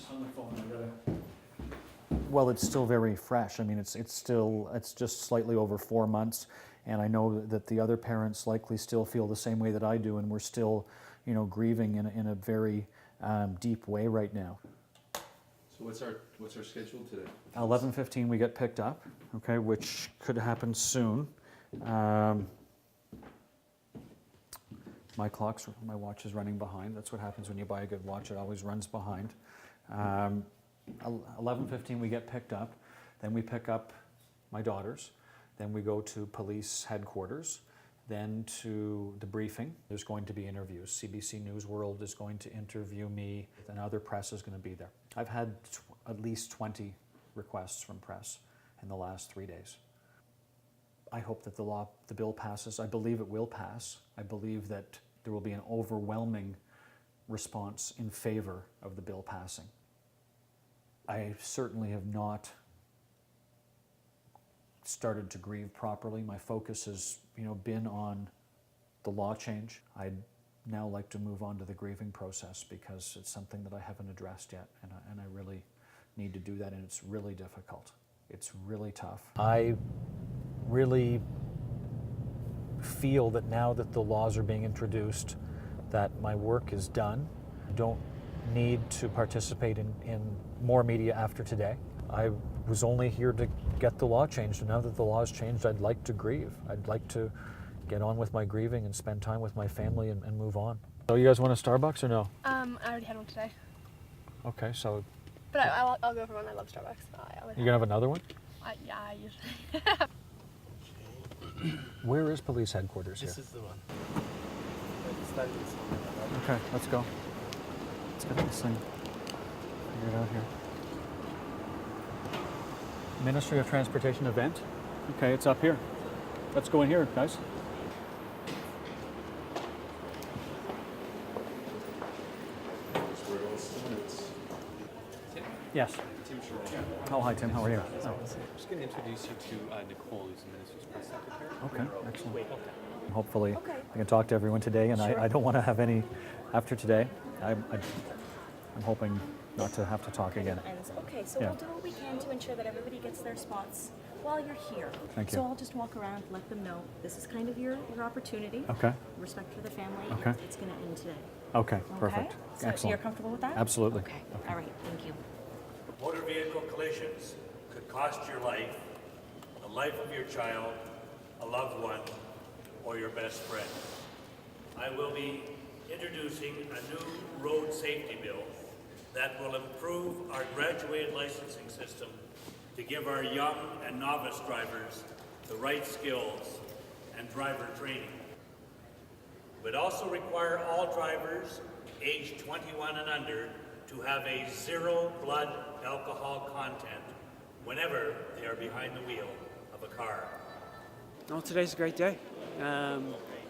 just on the phone. Well, it's still very fresh. I mean, it's just slightly over 4 months, and I know that the other parents likely still feel the same way that I do, and we're still, grieving in a very deep way right now. So what's our schedule today? 11:15 we get picked up, okay, which could happen soon. My watch is running behind. That's what happens when you buy a good watch. It always runs behind. 11:15 we get picked up. Then we pick up my daughters. Then we go to police headquarters. Then to the briefing. There's going to be interviews. CBC News World is going to interview me, and other press is going to be there. I've had at least 20 requests from press in the last 3 days. I hope that the bill passes. I believe it will pass. I believe that there will be an overwhelming response in favor of the bill passing. I certainly have not started to grieve properly. My focus has, been on the law change. I'd now like to move on to the grieving process because it's something that I haven't addressed yet, and I really need to do that, and it's really difficult. It's really tough. I really feel that now that the laws are being introduced, that my work is done. I don't need to participate in more media after today. I was only here to get the law changed, and now that the law has changed, I'd like to grieve. I'd like to get on with my grieving and spend time with my family and move on. So you guys want a Starbucks or no? I already had one today. Okay, so... But I'll go for one. I love Starbucks. You're gonna have another one? Yeah, I usually. Where is police headquarters here? This is the one. Okay, let's go. Let's get this thing figured out here. Ministry of Transportation event. Okay, it's up here. Let's go in here, guys. Yes. Tim Sherrill. Oh, hi, Tim. How are you? Oh. I'm just going to introduce you to Nicole, who's the minister's press secretary. Okay, excellent. Hopefully I can talk to everyone today, and I don't want to have any after today. I'm hoping not to have to talk again. Okay, so we'll do what we can to ensure that everybody gets their spots while you're here. Thank you. So I'll just walk around, let them know this is kind of your opportunity. Okay. Respect for the family. Okay. It's going to end today. Okay, perfect. So Excellent. you're comfortable with that? Absolutely. Okay. All right. Thank you. Motor vehicle collisions could cost your life, the life of your child, a loved one, or your best friend. I will be introducing a new road safety bill that will improve our graduated licensing system to give our young and novice drivers the right skills and driver training. It would also require all drivers aged 21 and under to have a zero blood alcohol content whenever they are behind the wheel of a car. Well, today's a great day.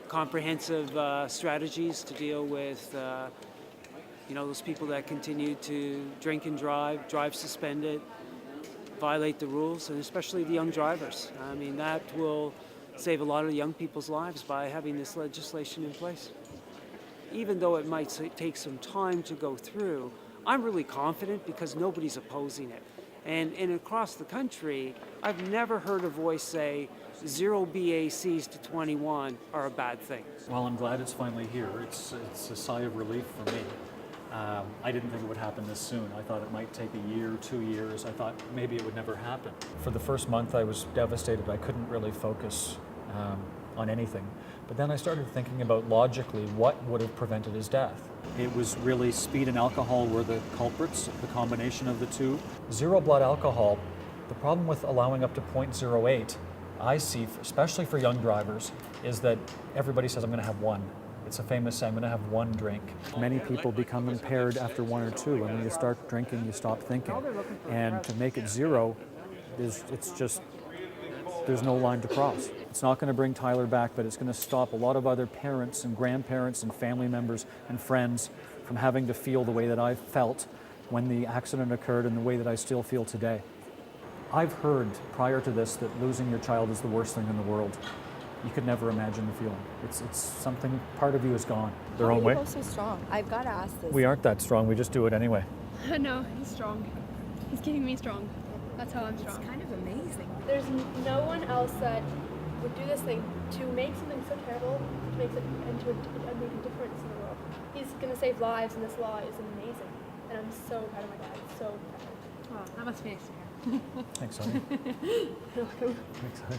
Comprehensive strategies to deal with those people that continue to drink and drive suspended, violate the rules, and especially the young drivers. I mean, that will save a lot of young people's lives by having this legislation in place. Even though it might take some time to go through, I'm really confident because nobody's opposing it. And across the country, I've never heard a voice say zero BACs to 21 are a bad thing. Well, I'm glad it's finally here. It's a sigh of relief for me. I didn't think it would happen this soon. I thought it might take a year, 2 years. I thought maybe it would never happen. For the first month, I was devastated. I couldn't really focus on anything. But then I started thinking about logically what would have prevented his death. It was really speed and alcohol were the culprits, the combination of the two. Zero blood alcohol, the problem with allowing up to 0.08, I see, especially for young drivers, is that everybody says, I'm going to have one. It's a famous saying, I'm going to have one drink. Many people become impaired after one or two, and when you start drinking, you stop thinking. And to make it zero, there's no line to cross. It's not going to bring Tyler back, but it's going to stop a lot of other parents and grandparents and family members and friends from having to feel the way that I felt when the accident occurred and the way that I still feel today. I've heard prior to this that losing your child is the worst thing in the world. You could never imagine the feeling. It's something, part of you is gone. Their own way. How are you both so strong? I've got to ask this. We aren't that strong, we just do it anyway. No, he's strong. He's keeping me strong. That's how I'm It's strong. kind of amazing. There's no one else that would do this thing to make something so terrible, to make it and to make a difference in the world. He's gonna save lives, and this law is amazing. And I'm so proud of my dad. So proud. Oh, that must be exciting. Thanks, Sonny. You're welcome. Thanks, Sonny.